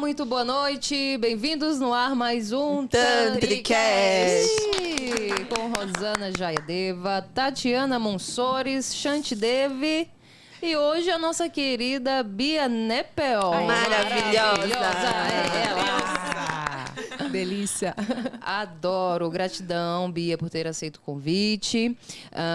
muito boa noite. Bem-vindos no ar mais um Tantricast. Com Rosana Jayadeva, Tatiana Monsores, Shantidevi e hoje a nossa querida Bia Nepel. Maravilhosa. É ela. Delícia. Adoro. Gratidão, Bia, por ter aceito o convite.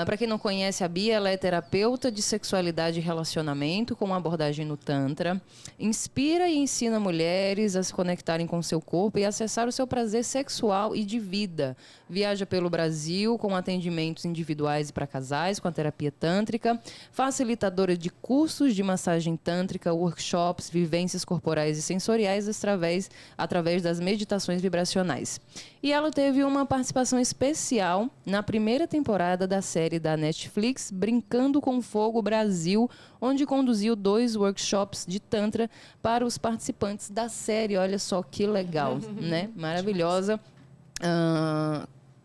Para quem não conhece a Bia, ela é terapeuta de sexualidade e relacionamento com abordagem no Tantra. Inspira e ensina mulheres a se conectarem com seu corpo e acessar o seu prazer sexual e de vida. Viaja pelo Brasil com atendimentos individuais e para casais, com a terapia tântrica. Facilitadora de cursos de massagem tântrica, workshops, vivências corporais e sensoriais através das meditações vibracionais. E ela teve uma participação especial na primeira temporada da série da Netflix, Brincando com Fogo Brasil, onde conduziu 2 workshops de Tantra para os participantes da série. Olha só que legal, né? Maravilhosa.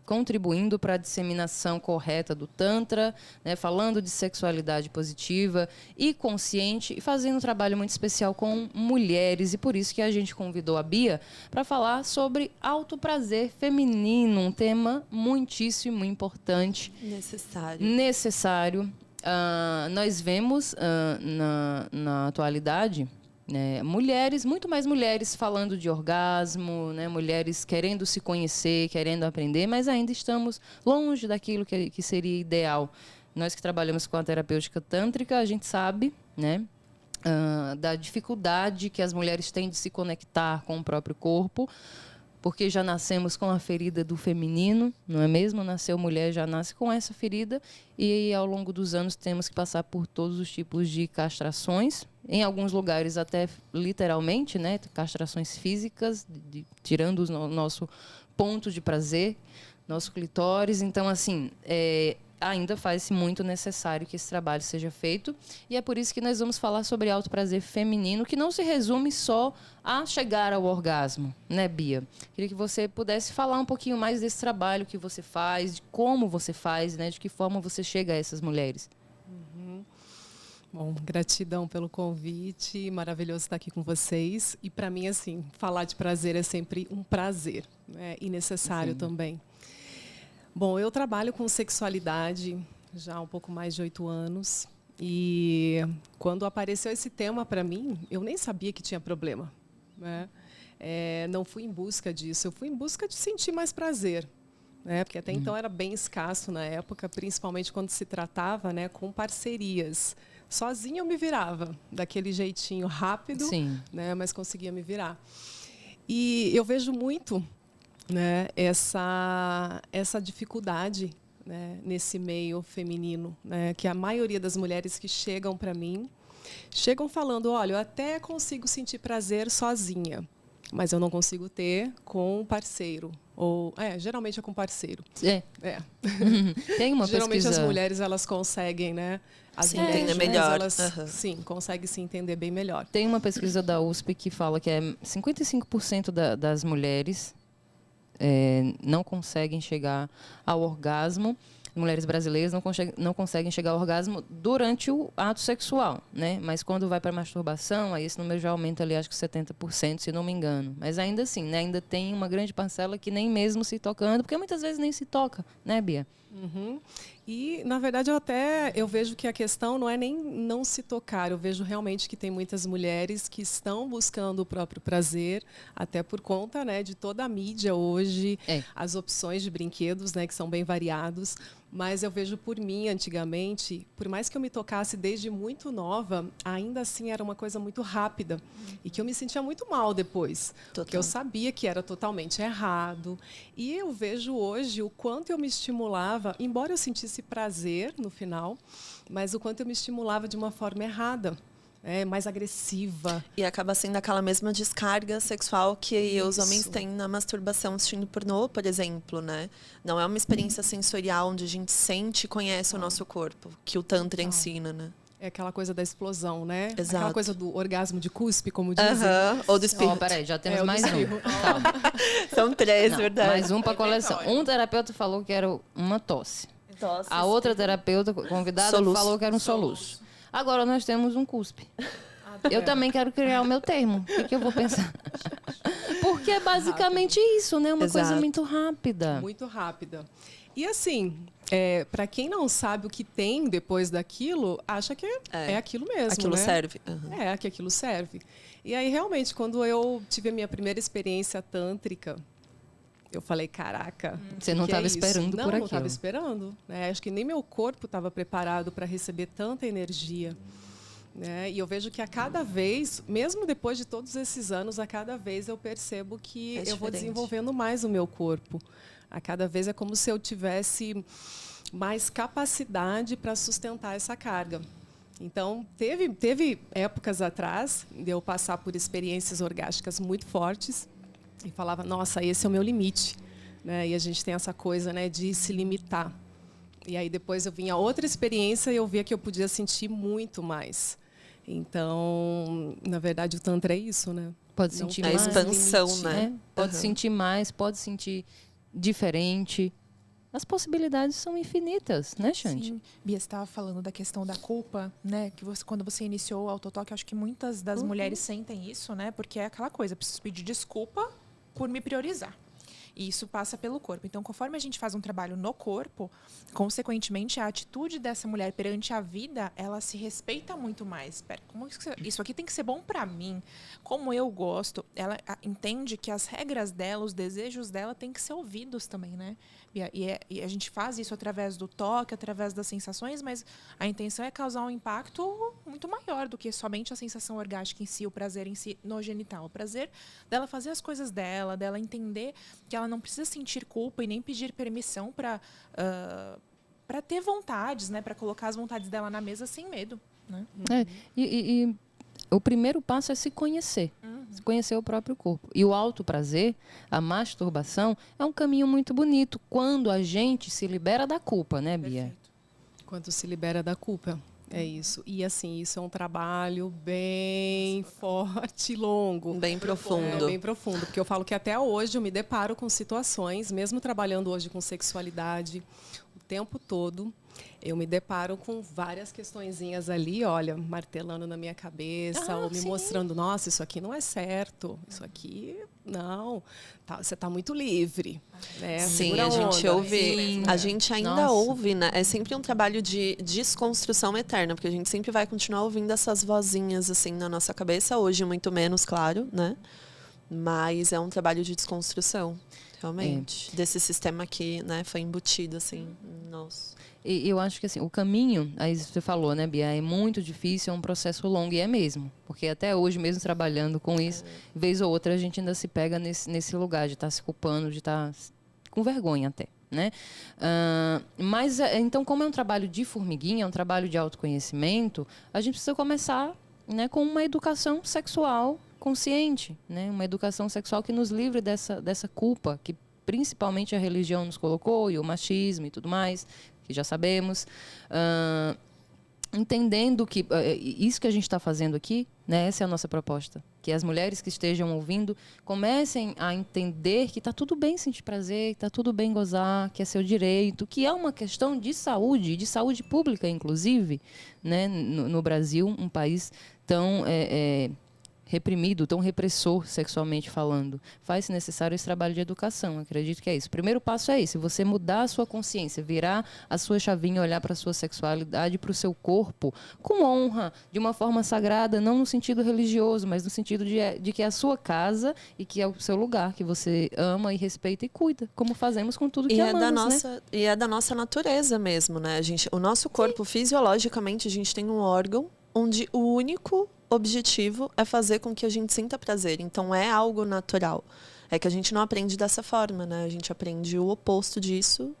Contribuindo para a disseminação correta do Tantra, né, falando de sexualidade positiva e consciente e fazendo um trabalho muito especial com mulheres. E por isso que a gente convidou a Bia para falar sobre autoprazer feminino, um tema muitíssimo importante. Necessário. Nós vemos na atualidade... mulheres, muito mais mulheres falando de orgasmo, né? Mulheres querendo se conhecer, querendo aprender, mas ainda estamos longe daquilo que seria ideal. Nós que trabalhamos com a terapêutica tântrica, a gente sabe, né? Da dificuldade que as mulheres têm de se conectar com o próprio corpo, porque já nascemos com a ferida do feminino, não é mesmo? Nasceu mulher, já nasce com essa ferida e ao longo dos anos temos que passar por todos os tipos de castrações, em alguns lugares até literalmente, né? Castrações físicas, tirando o nosso ponto de prazer, nosso clitóris. Então, assim, ainda faz-se muito necessário que esse trabalho seja feito. E é por isso que nós vamos falar sobre autoprazer feminino, que não se resume só a chegar ao orgasmo, né, Bia? Queria que você pudesse falar um pouquinho mais desse trabalho que você faz, de como você faz, né, de que forma você chega a essas mulheres. Bom, gratidão pelo convite, maravilhoso estar aqui com vocês. E para mim, assim, falar de prazer é sempre um prazer, né? E necessário também. Bom, eu trabalho com sexualidade já há um pouco mais de 8 anos. E quando apareceu esse tema para mim, eu nem sabia que tinha problema, né? Não fui em busca disso, eu fui em busca de sentir mais prazer, né? Porque até então era bem escasso na época, principalmente quando se tratava, né, com parcerias. Sozinha eu me virava, daquele jeitinho rápido, né, mas conseguia me virar. E eu vejo muito, né, essa dificuldade, né, nesse meio feminino, né, que a maioria das mulheres que chegam para mim, chegam falando, olha, eu até consigo sentir prazer sozinha, mas eu não consigo ter com um parceiro. Ou, geralmente é com parceiro. Tem uma geralmente pesquisa... as mulheres, elas conseguem, né? As mulheres, entender melhor. Elas, sim, conseguem se entender bem melhor. Tem uma pesquisa da USP que fala que 55% das mulheres não conseguem chegar ao orgasmo. Mulheres brasileiras não conseguem chegar ao orgasmo durante o ato sexual, né? Mas quando vai para a masturbação, aí esse número já aumenta ali, acho que 70%, se não me engano. Mas ainda assim, né? Ainda tem uma grande parcela que nem mesmo se tocando, porque muitas vezes nem se toca, né, Bia? E, na verdade, eu vejo que a questão não é nem não se tocar. Eu vejo realmente que tem muitas mulheres que estão buscando o próprio prazer, até por conta, né, de toda a mídia hoje, as opções de brinquedos, né, que são bem variados. Mas eu vejo por mim, antigamente, por mais que eu me tocasse desde muito nova, ainda assim era uma coisa muito rápida. E que eu me sentia muito mal depois. Porque eu sabia que era totalmente errado. E eu vejo hoje o quanto eu me estimulava, embora eu sentisse prazer no final, mas o quanto eu me estimulava de uma forma errada. Mais agressiva. E acaba sendo aquela mesma descarga sexual que os homens têm na masturbação assistindo pornô, por exemplo, né? Não é uma experiência sensorial onde a gente sente e conhece o nosso corpo, que o Tantra ensina, né? É aquela coisa da explosão, né? Exato. Aquela coisa do orgasmo de cuspe, como dizem. Ou do espirro. Peraí, já temos mais um. Calma. São 3, verdade. Mais um para coleção. Um terapeuta falou que era uma tosse. A outra terapeuta convidada falou que era um soluço. Agora nós temos um cuspe. Eu também quero criar o meu termo. O que eu vou pensar? Porque é basicamente isso, né? Uma coisa muito rápida. Muito rápida. E assim, para quem não sabe o que tem depois daquilo, acha que é aquilo mesmo, aquilo né? serve. Uhum. Que aquilo serve. E aí, realmente, quando eu tive a minha primeira experiência tântrica, eu falei, caraca. Você não estava esperando por aquilo. Não estava esperando. Né? Acho que nem meu corpo estava preparado para receber tanta energia. Né? E eu vejo que a cada vez, mesmo depois de todos esses anos, a cada vez eu percebo que eu vou desenvolvendo mais o meu corpo. A cada vez é como se eu tivesse mais capacidade para sustentar essa carga. Então, teve épocas atrás de eu passar por experiências orgásticas muito fortes e falava, nossa, esse é o meu limite. Né? E a gente tem essa coisa, né, de se limitar. E aí depois eu vinha outra experiência e eu via que eu podia sentir muito mais. Então, na verdade, o Tantra é isso, né? Pode sentir mais. A expansão, né? Pode sentir mais, pode sentir diferente. As possibilidades são infinitas, né, Xande? Sim. Bia, você estava falando da questão da culpa, né? Que quando você iniciou o autotoque, acho que muitas das mulheres sentem isso, né? Porque é aquela coisa, preciso pedir desculpa por me priorizar. E isso passa pelo corpo. Então, conforme a gente faz um trabalho no corpo, consequentemente, a atitude dessa mulher perante a vida, ela se respeita muito mais. Espera, isso aqui tem que ser bom para mim? Como eu gosto? Ela entende que as regras dela, os desejos dela, têm que ser ouvidos também, né? E a gente faz isso através do toque, através das sensações, mas a intenção é causar um impacto muito maior do que somente a sensação orgástica em si, o prazer em si no genital. O prazer dela fazer as coisas dela entender que ela não precisa sentir culpa e nem pedir permissão para ter vontades, né? Para colocar as vontades dela na mesa sem medo. Né? E o primeiro passo é se conhecer. Se conhecer o próprio corpo. E o autoprazer, a masturbação, é um caminho muito bonito quando a gente se libera da culpa, né, Bia? Perfeito. Quando se libera da culpa. É isso. E assim, isso é um trabalho bem forte e longo. Bem profundo. Bem profundo. Porque eu falo que até hoje eu me deparo com situações, mesmo trabalhando hoje com sexualidade o tempo todo, eu me deparo com várias questõezinhas ali, olha, martelando na minha cabeça, ou me mostrando, nossa, isso aqui não é certo, isso aqui, não, você está muito livre. Né? Sim, a gente ouve, a gente ainda ouve, né? É sempre um trabalho de desconstrução eterna, porque a gente sempre vai continuar ouvindo essas vozinhas assim na nossa cabeça, hoje muito menos, claro, né? Mas é um trabalho de desconstrução, realmente, desse sistema que, né, foi embutido assim, nossa. E eu acho que assim, o caminho, aí você falou, né, Bia, é muito difícil, é um processo longo, e é mesmo. Porque até hoje, mesmo trabalhando com isso, vez ou outra a gente ainda se pega nesse lugar de estar se culpando, de estar com vergonha até. Né? Mas, então, como é um trabalho de formiguinha, é um trabalho de autoconhecimento, a gente precisa começar, né, com uma educação sexual consciente, né? Uma educação sexual que nos livre dessa culpa que principalmente a religião nos colocou, e o machismo e tudo mais, que já sabemos, entendendo que isso que a gente está fazendo aqui, né, essa é a nossa proposta, que as mulheres que estejam ouvindo comecem a entender que está tudo bem sentir prazer, está tudo bem gozar, que é seu direito, que é uma questão de saúde pública, inclusive, né, no Brasil, um país tão reprimido, tão repressor sexualmente falando. Faz-se necessário esse trabalho de educação, acredito que é isso. O primeiro passo é esse, você mudar a sua consciência, virar a sua chavinha, olhar para a sua sexualidade, para o seu corpo, com honra, de uma forma sagrada, não no sentido religioso, mas no sentido de que é a sua casa e que é o seu lugar, que você ama e respeita e cuida, como fazemos com tudo que amamos, né? E é da nossa natureza mesmo, né? O nosso corpo, fisiologicamente, a gente tem um órgão onde o único objetivo é fazer com que a gente sinta prazer. Então, é algo natural. É que a gente não aprende dessa forma, né? A gente aprende o oposto disso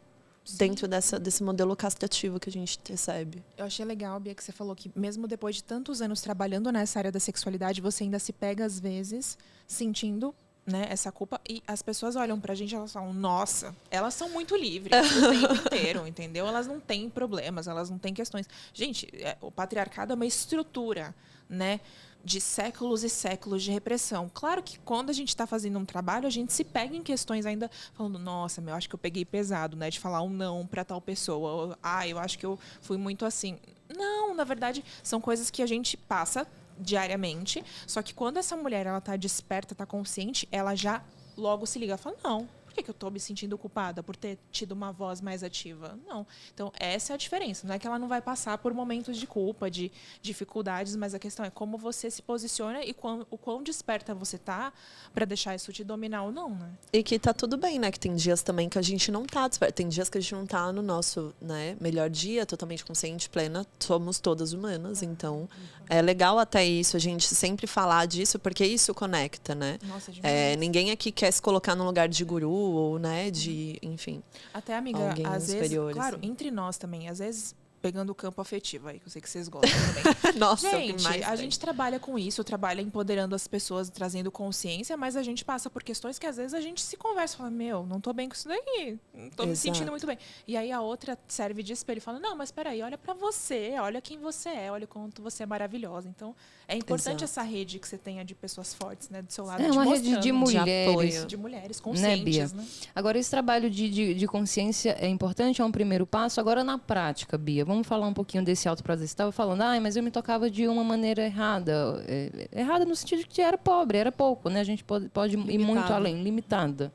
dentro desse modelo castrativo que a gente recebe. Eu achei legal, Bia, que você falou que mesmo depois de tantos anos trabalhando nessa área da sexualidade, você ainda se pega, às vezes, sentindo, né, essa culpa. E as pessoas olham pra gente e elas falam, nossa, elas são muito livres o tempo inteiro, entendeu? Elas não têm problemas, elas não têm questões. Gente, o patriarcado é uma estrutura, né, de séculos e séculos de repressão. Claro que quando a gente está fazendo um trabalho, a gente se pega em questões ainda falando, nossa, eu acho que eu peguei pesado, né, de falar um não para tal pessoa. Eu acho que eu fui muito assim. Não, na verdade, são coisas que a gente passa diariamente. Só que quando essa mulher ela tá desperta, tá consciente, ela já logo se liga e fala, não, por que eu tô me sentindo culpada por ter tido uma voz mais ativa? Não. Então, essa é a diferença. Não é que ela não vai passar por momentos de culpa, de dificuldades, mas a questão é como você se posiciona e o quão desperta você tá para deixar isso te dominar ou não, né? E que tá tudo bem, né? Que tem dias também que a gente não tá desperto. Tem dias que a gente não tá no nosso, né, melhor dia, totalmente consciente, plena. Somos todas humanas, então é legal até isso, a gente sempre falar disso, porque isso conecta, né? Nossa, demais. Ninguém aqui quer se colocar no lugar de guru ou, né, de, enfim. Até, amiga, alguém às vezes, superior, claro, assim. entre nós também, às vezes pegando o campo afetivo aí, que eu sei que vocês gostam também. Nossa, é o que Gente, mais a tem. gente trabalha com isso, trabalha empoderando as pessoas, trazendo consciência, mas a gente passa por questões que às vezes a gente se conversa, fala, meu, não tô bem com isso daí, não tô me Exato. sentindo muito bem. E aí a outra serve de espelho e fala, não, mas peraí, olha pra você, olha quem você é, olha quanto você é maravilhosa. Então, é importante Exato. essa rede que você tenha de pessoas fortes, né, do seu lado. É te uma rede mostrando, de mulheres. apoio. de mulheres Né, conscientes, Bia? né? Agora, esse trabalho de consciência é importante, é um primeiro passo. Agora, na prática, Bia, vamos falar um pouquinho desse autoprazer. Você estava falando, mas eu me tocava de uma maneira errada. Errada no sentido de que era pobre, era pouco, né? A gente pode ir muito além, limitada.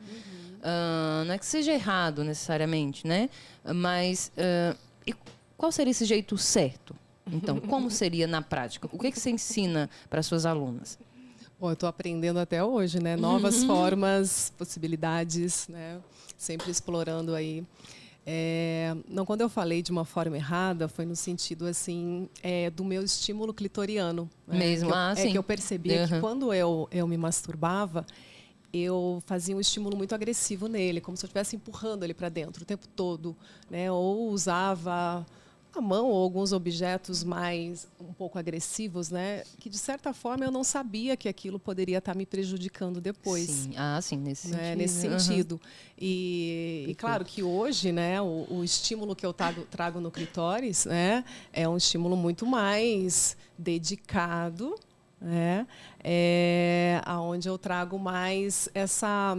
Não é que seja errado, necessariamente, né? Mas e qual seria esse jeito certo? Então, como seria na prática? O que você ensina para suas alunas? Bom, eu estou aprendendo até hoje, né? Novas formas, possibilidades, né? Sempre explorando aí. Não, quando eu falei de uma forma errada, foi no sentido assim do meu estímulo clitoriano. Né? Mesmo, sim. Que eu percebia que quando eu me masturbava, eu fazia um estímulo muito agressivo nele, como se eu estivesse empurrando ele para dentro o tempo todo, né? Ou usava a mão ou alguns objetos mais um pouco agressivos, né? Que de certa forma eu não sabia que aquilo poderia estar me prejudicando depois. Sim, sim, nesse Né? sentido. Nesse sentido. E claro que hoje, né, o estímulo que eu trago no clitóris, né, é um estímulo muito mais dedicado, né, aonde eu trago mais essa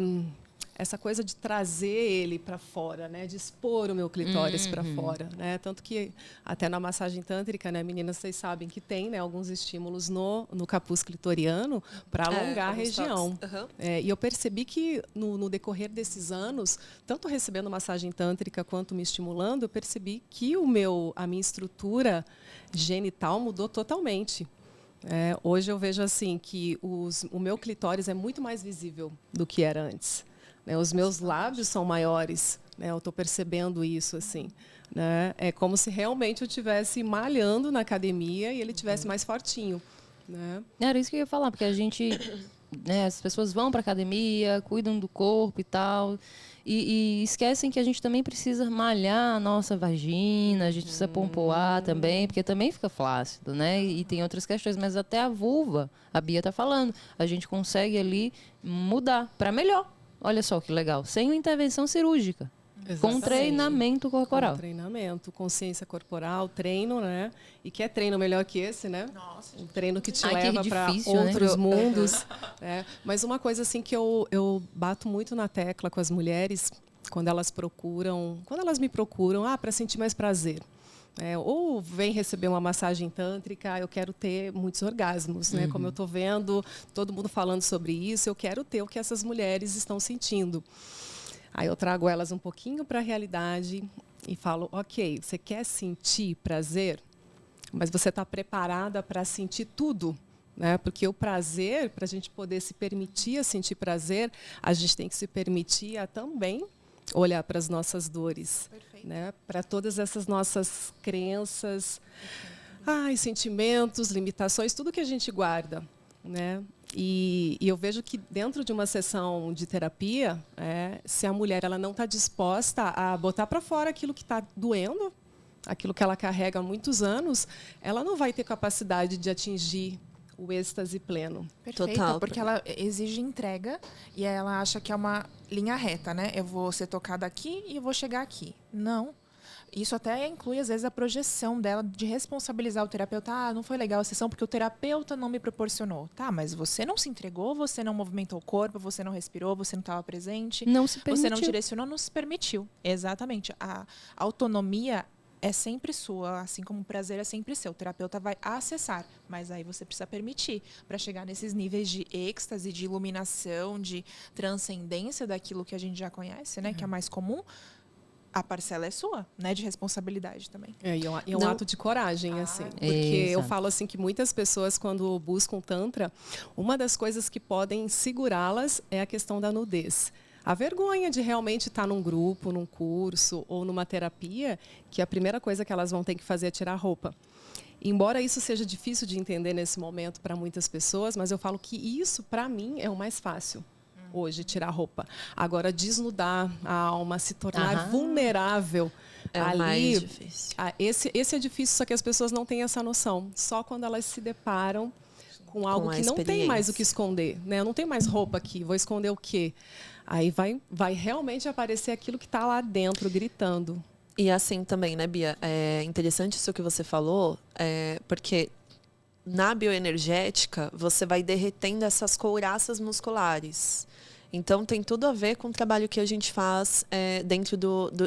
coisa de trazer ele para fora, né, de expor o meu clitóris para fora, né, tanto que até na massagem tântrica, né, meninas, vocês sabem que tem, né, alguns estímulos no capuz clitoriano para alongar a região. E eu percebi que no decorrer desses anos, tanto recebendo massagem tântrica quanto me estimulando, eu percebi que a minha estrutura genital mudou totalmente. Hoje eu vejo assim que o meu clitóris é muito mais visível do que era antes. Os meus lábios são maiores, né? Eu estou percebendo isso assim, né? É como se realmente eu estivesse malhando na academia e ele estivesse mais fortinho, né? Era isso que eu ia falar, porque a gente, né, as pessoas vão para academia, cuidam do corpo e tal, e esquecem que a gente também precisa malhar a nossa vagina, a gente precisa pompoar também, porque também fica flácido, né? E tem outras questões, mas até a vulva, a Bia está falando, a gente consegue ali mudar para melhor. Olha só que legal, sem uma intervenção cirúrgica. Exatamente. Com treinamento corporal. Com treinamento, consciência corporal, treino, né? E que treino melhor que esse, né? Nossa. Um treino que te Que leva para difícil, né? outros mundos. Né? Mas uma coisa assim que eu bato muito na tecla com as mulheres, quando elas me procuram, para sentir mais prazer. Ou vem receber uma massagem tântrica, eu quero ter muitos orgasmos, né? Como eu estou vendo todo mundo falando sobre isso, eu quero ter o que essas mulheres estão sentindo. Aí eu trago elas um pouquinho para a realidade e falo, ok, você quer sentir prazer, mas você está preparada para sentir tudo, né? Porque o prazer, para a gente poder se permitir a sentir prazer, a gente tem que se permitir a também olhar para as nossas dores, né? Para todas essas nossas crenças, sentimentos, limitações, tudo que a gente guarda, né? E eu vejo que dentro de uma sessão de terapia, se a mulher ela não está disposta a botar para fora aquilo que está doendo, aquilo que ela carrega há muitos anos, ela não vai ter capacidade de atingir o êxtase pleno. Perfeito, Total. porque ela exige entrega e ela acha que é uma linha reta, né? Eu vou ser tocada aqui e eu vou chegar aqui. Não. Isso até inclui, às vezes, a projeção dela de responsabilizar o terapeuta. Não foi legal a sessão porque o terapeuta não me proporcionou. Tá, mas você não se entregou, você não movimentou o corpo, você não respirou, você não estava presente. Não se permitiu. Você não direcionou, não se permitiu. Exatamente. A autonomia é sempre sua, assim como o prazer é sempre seu. O terapeuta vai acessar, mas aí você precisa permitir para chegar nesses níveis de êxtase, de iluminação, de transcendência daquilo que a gente já conhece, né? Que é mais comum. A parcela é sua, né? De responsabilidade também. E é um ato de coragem, assim. Porque eu falo assim que muitas pessoas, quando buscam Tantra, uma das coisas que podem segurá-las é a questão da nudez. A vergonha de realmente estar num grupo, num curso ou numa terapia, que a primeira coisa que elas vão ter que fazer é tirar a roupa. Embora isso seja difícil de entender nesse momento para muitas pessoas, mas eu falo que isso, para mim, é o mais fácil. Hoje, tirar a roupa. Agora, desnudar a alma, se tornar vulnerável. É o mais difícil. Esse é difícil, só que as pessoas não têm essa noção. Só quando elas se deparam com algo que não tem mais o que esconder. Né? Eu não tenho mais roupa aqui, vou esconder o quê? Aí vai realmente aparecer aquilo que está lá dentro, gritando. E assim também, né, Bia? É interessante isso que você falou, porque na bioenergética, você vai derretendo essas couraças musculares. Então, tem tudo a ver com o trabalho que a gente faz dentro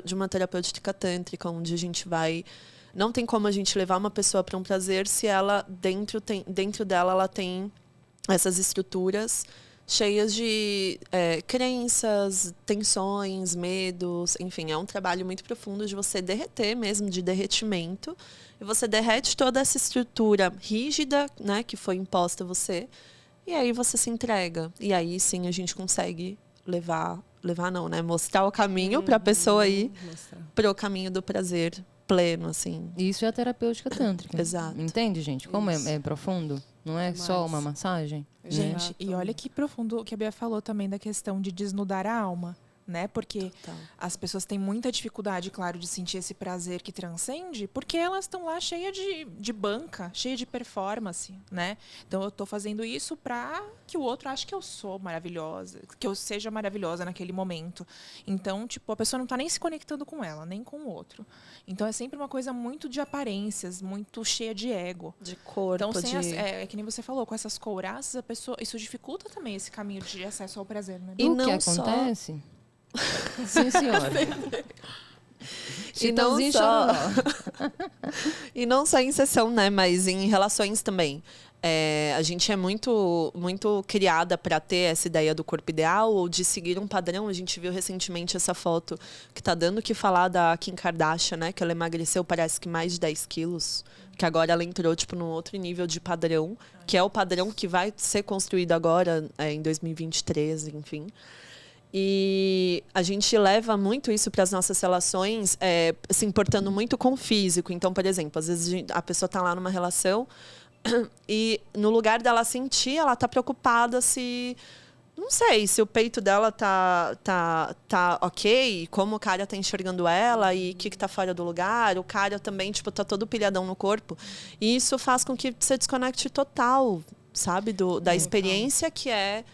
de uma terapêutica tântrica, onde a gente vai... Não tem como a gente levar uma pessoa para um prazer se ela, dentro dela, ela tem essas estruturas cheias de crenças, tensões, medos, enfim, é um trabalho muito profundo de você derreter mesmo, de derretimento. E você derrete toda essa estrutura rígida, né, que foi imposta a você, e aí você se entrega. E aí sim a gente consegue levar não, né? Mostrar o caminho para a pessoa ir para o caminho do prazer pleno, assim. Isso é a terapêutica tântrica. Exato. Entende, gente? Como é profundo? Não é só uma massagem? Gente, Né? e olha que profundo o que a Bia falou também da questão de desnudar a alma, né? Porque as pessoas têm muita dificuldade, claro, de sentir esse prazer que transcende, porque elas estão lá cheias de banca, cheias de performance, né? Então eu tô fazendo isso para que o outro ache que eu sou maravilhosa, que eu seja maravilhosa naquele momento. Então, tipo, a pessoa não tá nem se conectando com ela, nem com o outro. Então é sempre uma coisa muito de aparências, muito cheia de ego. De corpo, Então, é que nem você falou, com essas couraças, a pessoa, isso dificulta também esse caminho de acesso ao prazer, né? E o não que acontece? Sim, senhora. E não Chitãozinho só... Chororó. E não só em sessão, né? Mas em relações também. A gente é muito, muito criada para ter essa ideia do corpo ideal ou de seguir um padrão. A gente viu recentemente essa foto que tá dando o que falar da Kim Kardashian, né? Que ela emagreceu, parece que mais de 10 quilos. Que agora ela entrou, tipo, num outro nível de padrão. Que é o padrão que vai ser construído agora, em 2023, enfim. E a gente leva muito isso para as nossas relações, se importando muito com o físico. Então, por exemplo, às vezes a pessoa está lá numa relação e no lugar dela sentir, ela está preocupada se... Não sei, se o peito dela tá ok, como o cara tá enxergando ela e o que tá fora do lugar. O cara também, tipo, tá todo pilhadão no corpo. E isso faz com que você desconecte total, sabe? Da experiência que é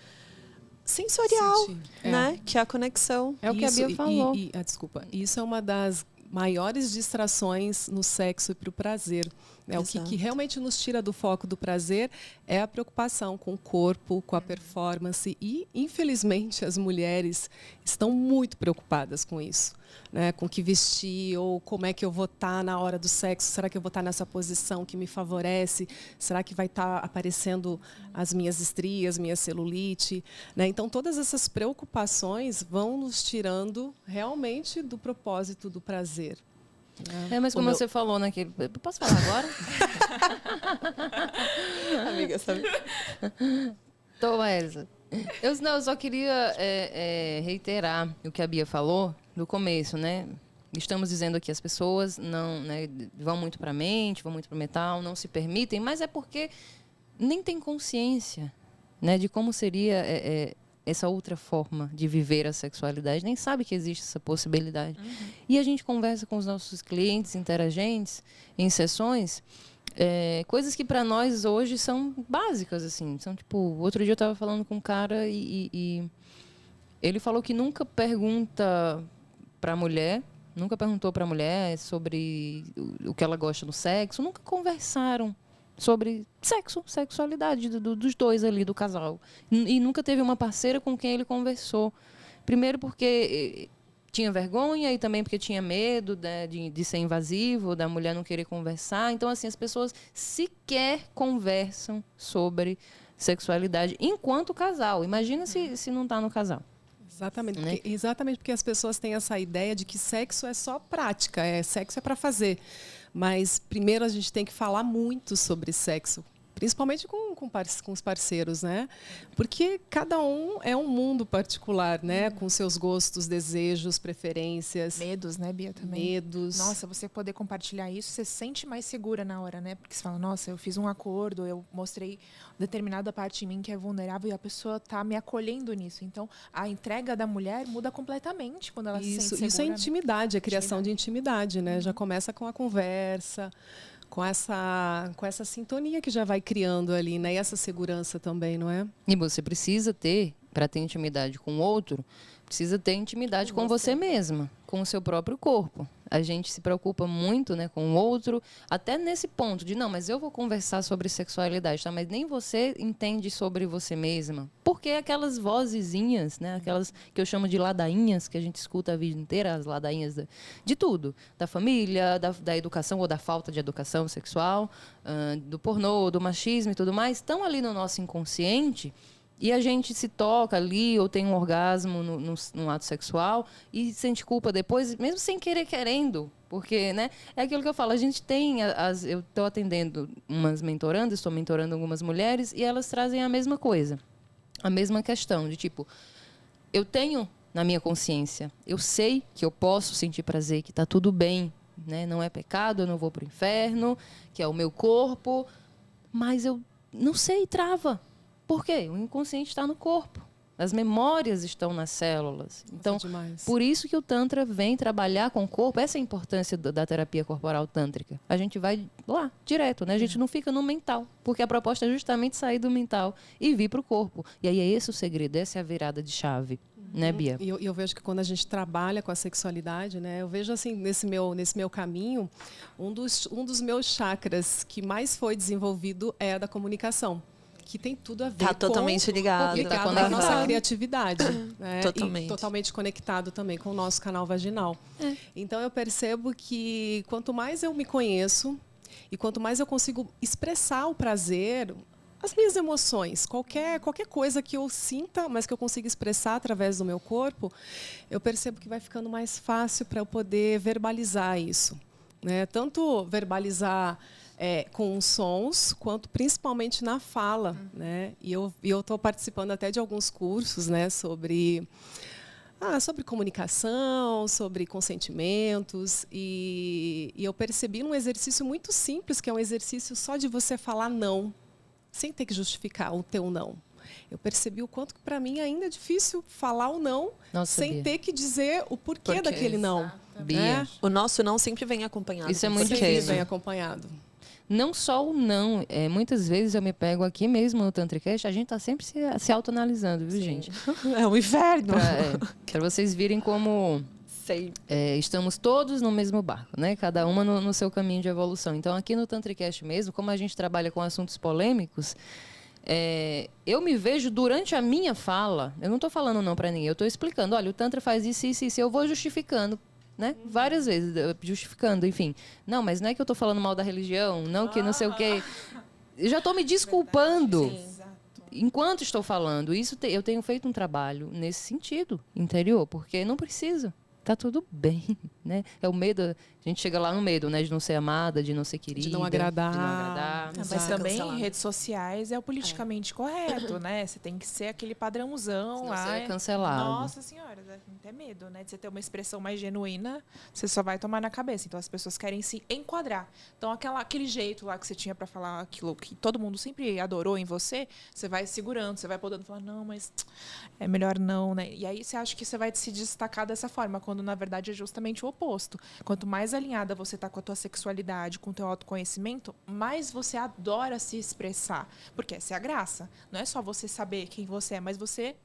sensorial, né? Que é a conexão. É o que a Bia falou. Desculpa. Isso é uma das maiores distrações no sexo e para o prazer. O que realmente nos tira do foco do prazer é a preocupação com o corpo, com a performance. E, infelizmente, as mulheres estão muito preocupadas com isso. Né? Com o que vestir, ou como é que eu vou estar na hora do sexo. Será que eu vou estar nessa posição que me favorece? Será que vai estar aparecendo as minhas estrias, minha celulite? Né? Então, todas essas preocupações vão nos tirando realmente do propósito do prazer. Mas como você falou naquele... Posso falar agora? Amiga, sabe? Então, Elza, eu só queria reiterar o que a Bia falou no começo, né? Estamos dizendo aqui as pessoas não, né, vão muito para a mente, vão muito para o mental, não se permitem, mas é porque nem tem consciência, né, de como seria essa outra forma de viver a sexualidade, nem sabe que existe essa possibilidade. E a gente conversa com os nossos clientes, interagentes, em sessões, coisas que para nós hoje são básicas, assim. São, tipo, outro dia eu estava falando com um cara e ele falou que nunca pergunta para a mulher, nunca perguntou para a mulher sobre o que ela gosta no sexo, nunca conversaram sobre sexo, sexualidade dos dois ali, do casal. E nunca teve uma parceira com quem ele conversou. Primeiro porque tinha vergonha e também porque tinha medo, né, de ser invasivo, da mulher não querer conversar. Então, assim, as pessoas sequer conversam sobre sexualidade enquanto casal. Imagina se não está no casal. Exatamente, Né? exatamente porque as pessoas têm essa ideia de que sexo é só prática, sexo é para fazer. Mas primeiro a gente tem que falar muito sobre sexo, principalmente com os parceiros, né? Porque cada um é um mundo particular, né? Com seus gostos, desejos, preferências. Medos, né, Bia, também. Medos. Nossa, você poder compartilhar isso, você se sente mais segura na hora, né? Porque você fala, nossa, eu fiz um acordo, eu mostrei determinada parte em mim que é vulnerável e a pessoa tá me acolhendo nisso. Então, a entrega da mulher muda completamente quando ela se sente segura. Isso é intimidade, a criação de intimidade, né? Já começa com a conversa, com essa sintonia que já vai criando ali, né? E essa segurança também, não é? E você precisa ter, para ter intimidade com o outro, precisa ter intimidade com você mesma, com o seu próprio corpo. A gente se preocupa muito, né, com o outro, até nesse ponto de, não, mas eu vou conversar sobre sexualidade, tá? Mas nem você entende sobre você mesma. Porque aquelas vozezinhas, né, aquelas que eu chamo de ladainhas, que a gente escuta a vida inteira, as ladainhas de tudo. Da família, da educação ou da falta de educação sexual, do pornô, do machismo e tudo mais, estão ali no nosso inconsciente. E a gente se toca ali ou tem um orgasmo no ato sexual e sente culpa depois, mesmo sem querer querendo. Porque, né, é aquilo que eu falo, a gente tem, eu estou atendendo umas mentorandas, estou mentorando algumas mulheres e elas trazem a mesma coisa. A mesma questão de tipo, eu tenho na minha consciência, eu sei que eu posso sentir prazer, que está tudo bem, né, não é pecado, eu não vou para o inferno, que é o meu corpo, mas eu não sei, trava. Por quê? O inconsciente está no corpo. As memórias estão nas células. Então, por isso que o Tantra vem trabalhar com o corpo. Essa é a importância da terapia corporal tântrica. A gente vai lá, direto, né? A gente não fica no mental. Porque a proposta é justamente sair do mental e vir para o corpo. E aí é esse o segredo, essa é a virada de chave. Né, Bia? E eu vejo que quando a gente trabalha com a sexualidade, né, eu vejo assim, nesse meu caminho, um dos meus chakras que mais foi desenvolvido é a da comunicação. Que tem tudo a ver com... totalmente ligado com a nossa criatividade. Né? Totalmente. E totalmente conectado também com o nosso canal vaginal. Então, eu percebo que quanto mais eu me conheço e quanto mais eu consigo expressar o prazer, as minhas emoções, qualquer coisa que eu sinta, mas que eu consiga expressar através do meu corpo, eu percebo que vai ficando mais fácil para eu poder verbalizar isso. Né? Tanto verbalizar... com sons, quanto principalmente na fala. Né? E eu estou participando até de alguns cursos, né, sobre comunicação, sobre consentimentos. E eu percebi num exercício muito simples, que é um exercício só de você falar não, sem ter que justificar o teu não. Eu percebi o quanto que para mim ainda é difícil falar o não, sem Bia. ter que dizer o porquê daquele não. Bia. O nosso não sempre vem acompanhado. Isso é muito Sempre incrível. vem acompanhado. Não só o não, muitas vezes eu me pego aqui mesmo no Tantricast, a gente está sempre se autoanalisando, viu, gente? É um inferno. Para vocês virem como estamos todos no mesmo barco, né? Cada uma no seu caminho de evolução. Então, aqui no Tantricast mesmo, como a gente trabalha com assuntos polêmicos, eu me vejo durante a minha fala, eu não estou falando não para ninguém, eu estou explicando, olha, o Tantra faz isso, eu vou justificando. Né? Várias vezes, justificando, enfim. Não, mas não é que eu estou falando mal da religião, não que não sei o quê. Eu já estou me desculpando enquanto estou falando. Eu tenho feito um trabalho nesse sentido, interior, porque não precisa. Tá tudo bem, né? É o medo, a gente chega lá no medo, né? De não ser amada, de não ser querida. De não agradar. Mas também em redes sociais é o politicamente correto, né? Você tem que ser aquele padrãozão lá. Você é cancelado. Nossa senhora, dá até medo, né? De você ter uma expressão mais genuína, você só vai tomar na cabeça. Então as pessoas querem se enquadrar. Então aquele jeito lá que você tinha para falar aquilo que todo mundo sempre adorou em você, você vai segurando, você vai podendo falar, não, mas é melhor não, né? E aí você acha que você vai se destacar dessa forma, quando na verdade é justamente o oposto. Quanto mais alinhada você tá com a tua sexualidade, com o teu autoconhecimento, mais você adora se expressar. Porque essa é a graça. Não é só você saber quem você é, mas você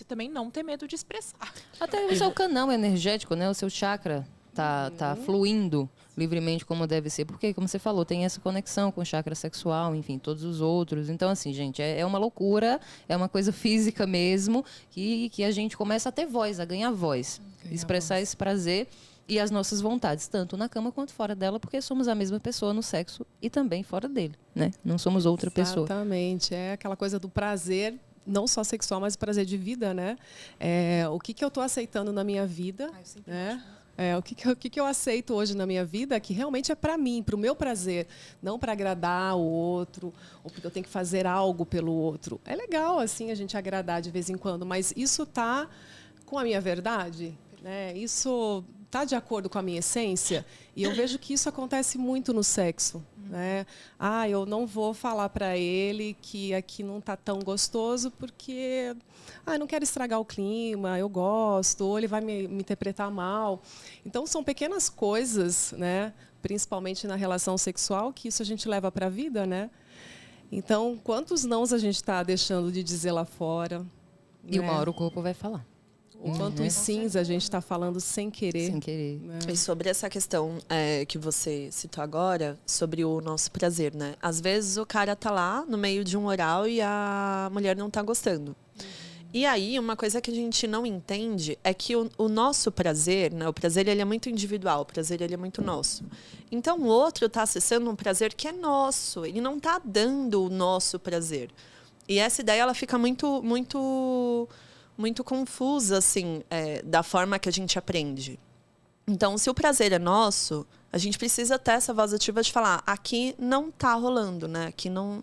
também não ter medo de expressar. Até o seu canal energético, né? O seu chakra tá fluindo livremente como deve ser. Porque, como você falou, tem essa conexão com o chakra sexual, enfim, todos os outros. Então, assim, gente, é uma loucura, é uma coisa física mesmo, que a gente começa a ter voz, a ganhar voz. Expressar esse prazer e as nossas vontades, tanto na cama quanto fora dela, porque somos a mesma pessoa no sexo e também fora dele, né? Não somos outra pessoa. Exatamente. É aquela coisa do prazer, não só sexual, mas prazer de vida, né? O que eu estou aceitando na minha vida, né? O que eu aceito hoje na minha vida que realmente é para mim, para o meu prazer, não para agradar o outro, ou porque eu tenho que fazer algo pelo outro. É legal, assim, a gente agradar de vez em quando, mas isso está com a minha verdade, né? Isso está de acordo com a minha essência? E eu vejo que isso acontece muito no sexo, né? Eu não vou falar para ele que aqui não está tão gostoso porque eu não quero estragar o clima, eu gosto, ou ele vai me interpretar mal. Então, são pequenas coisas, né? Principalmente na relação sexual, que isso a gente leva para a vida, né? Então, quantos nãos a gente está deixando de dizer lá fora? E uma hora o corpo vai falar. Quantos sims a gente está falando sem querer. Sem querer. Né? E sobre essa questão que você citou agora, sobre o nosso prazer, né? Às vezes o cara tá lá no meio de um oral e a mulher não tá gostando. E aí, uma coisa que a gente não entende é que o nosso prazer, né? O prazer ele é muito individual, o prazer ele é muito nosso. Então, o outro está acessando um prazer que é nosso, ele não está dando o nosso prazer. E essa ideia ela fica muito confusa, assim, da forma que a gente aprende. Então, se o prazer é nosso, a gente precisa ter essa voz ativa de falar, aqui não está rolando, né? Aqui não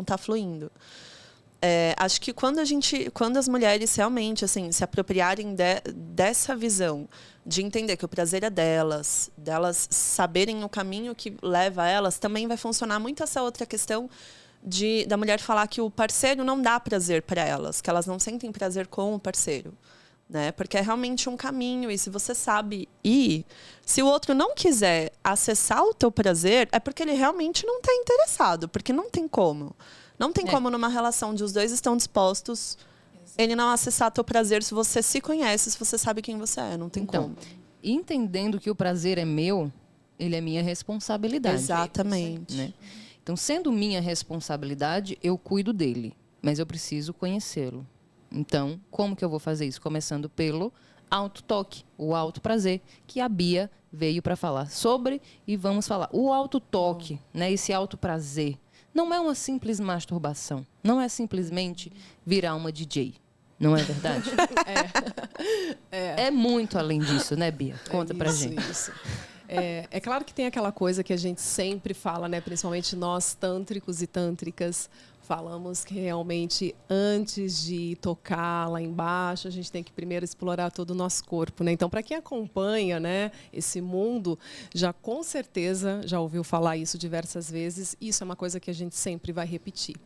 está fluindo. Acho que quando as mulheres realmente assim, se apropriarem dessa visão, de entender que o prazer é delas saberem o caminho que leva a elas, também vai funcionar muito essa outra questão da mulher falar que o parceiro não dá prazer para elas, que elas não sentem prazer com o parceiro. Né? Porque é realmente um caminho, e se você sabe ir, se o outro não quiser acessar o teu prazer, é porque ele realmente não está interessado, porque não tem como. Não tem como numa relação onde os dois estão dispostos, ele não acessar teu prazer se você se conhece, se você sabe quem você é. Não tem como. Entendendo que o prazer é meu, ele é minha responsabilidade. Exatamente. Né? Então, sendo minha responsabilidade, eu cuido dele. Mas eu preciso conhecê-lo. Então, como que eu vou fazer isso? Começando pelo autotoque, o autoprazer, que a Bia veio para falar sobre. E vamos falar. O autotoque, né, esse autoprazer, não é uma simples masturbação. Não é simplesmente virar uma DJ. Não é verdade? É muito além disso, né, Bia? Conta pra gente. Isso. É claro que tem aquela coisa que a gente sempre fala, né? Principalmente nós, tântricos e tântricas, falamos que realmente antes de tocar lá embaixo, a gente tem que primeiro explorar todo o nosso corpo, né? Então, para quem acompanha, né, esse mundo, já com certeza já ouviu falar isso diversas vezes. Isso é uma coisa que a gente sempre vai repetir,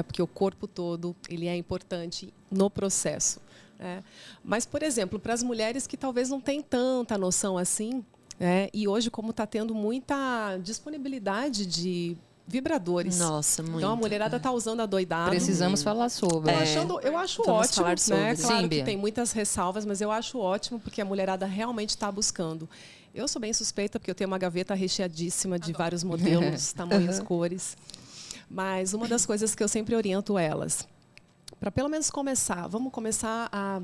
porque o corpo todo ele é importante no processo. Mas, por exemplo, para as mulheres que talvez não têm tanta noção assim, e hoje, como está tendo muita disponibilidade de vibradores. Nossa, muito. Então a mulherada está usando a doidado. Precisamos falar sobre. Eu acho Vamos ótimo, falar sobre. né? Claro Sim, que Bia. tem muitas ressalvas, mas eu acho ótimo porque a mulherada realmente está buscando. Eu sou bem suspeita porque eu tenho uma gaveta recheadíssima de vários modelos, tamanhos, cores. Mas uma das coisas que eu sempre oriento elas, para pelo menos começar, vamos começar a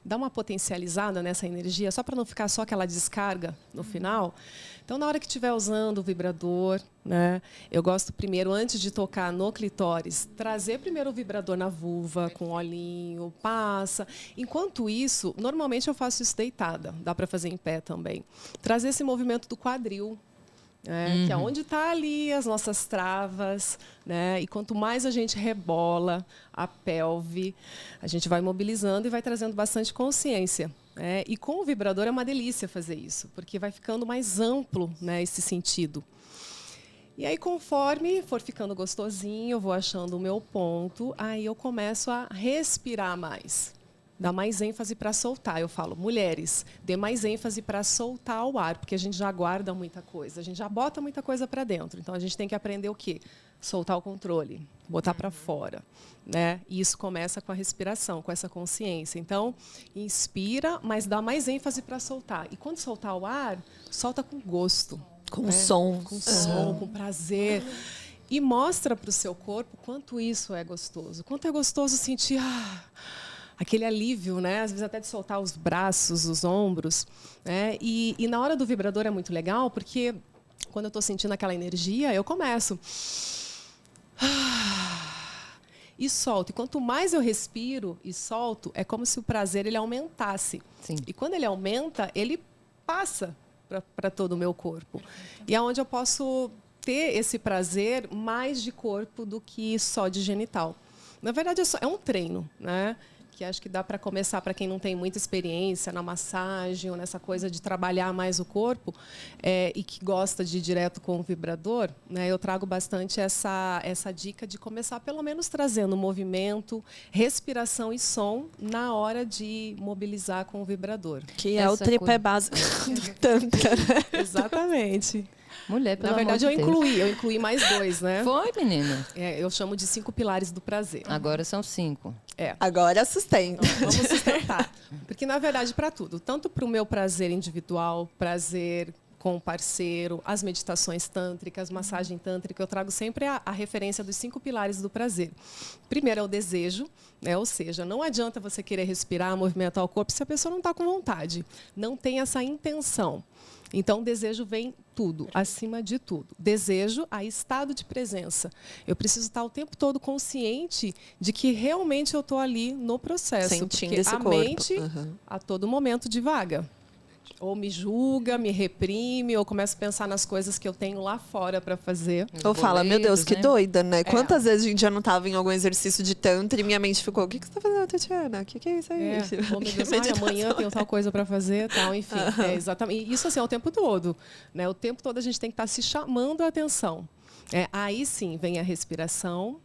dar uma potencializada nessa energia, só para não ficar só aquela descarga no final. Então, na hora que estiver usando o vibrador, né, eu gosto primeiro, antes de tocar no clitóris, trazer primeiro o vibrador na vulva, com olhinho, passa. Enquanto isso, normalmente eu faço isso deitada, dá para fazer em pé também. Trazer esse movimento do quadril, que é onde está ali as nossas travas, né? E quanto mais a gente rebola a pelve, a gente vai mobilizando e vai trazendo bastante consciência. E com o vibrador é uma delícia fazer isso, porque vai ficando mais amplo, né, esse sentido. E aí, conforme for ficando gostosinho, eu vou achando o meu ponto, aí eu começo a respirar mais. dá mais ênfase para soltar. Eu falo, mulheres, dê mais ênfase para soltar o ar, porque a gente já guarda muita coisa, a gente já bota muita coisa para dentro. Então, a gente tem que aprender o quê? Soltar o controle, botar para fora, né? E isso começa com a respiração, com essa consciência. Então, inspira, mas dá mais ênfase para soltar. E quando soltar o ar, solta com gosto. Com som. Com som, com prazer. E mostra para o seu corpo quanto isso é gostoso. Quanto é gostoso sentir aquele alívio, né? Às vezes até de soltar os braços, os ombros, né? E na hora do vibrador é muito legal, porque quando eu estou sentindo aquela energia, eu começo... E solto. E quanto mais eu respiro e solto, é como se o prazer ele aumentasse. Sim. E quando ele aumenta, ele passa para todo o meu corpo. E é onde eu posso ter esse prazer mais de corpo do que só de genital. Na verdade, é um treino, né? Que acho que dá para começar para quem não tem muita experiência na massagem ou nessa coisa de trabalhar mais o corpo e que gosta de ir direto com o vibrador, né? Eu trago bastante essa dica de começar pelo menos trazendo movimento, respiração e som na hora de mobilizar com o vibrador. Que é o tripé básico do Tantra, né? Exatamente. Mulher, pelo Na verdade, amor de Deus. eu incluí mais 2, né? Foi, menina. Eu chamo de 5 pilares do prazer. Agora são 5. Agora sustenta. Vamos sustentar. Porque, na verdade, para tudo. Tanto para o meu prazer individual, prazer com o parceiro, as meditações tântricas, massagem tântrica, eu trago sempre a referência dos 5 pilares do prazer. Primeiro é o desejo, né? Ou seja, não adianta você querer respirar, movimentar o corpo se a pessoa não está com vontade. Não tem essa intenção. Então, o desejo vem tudo, acima de tudo. Desejo a estado de presença. Eu preciso estar o tempo todo consciente de que realmente eu estou ali no processo. Sentindo porque esse a corpo. mente, a todo momento, divaga. Ou me julga, me reprime, ou começo a pensar nas coisas que eu tenho lá fora para fazer. Ou fala, meu Deus, que né? doida, né? Quantas vezes a gente já não estava em algum exercício de tantra e minha mente ficou, o que você está fazendo, Tatiana? O que é isso aí? Oh, meu Deus, amanhã tenho tal coisa para fazer, tal, enfim. Exatamente. E isso assim, é o tempo todo. Né? O tempo todo a gente tem que estar se chamando a atenção. Aí sim vem a respiração,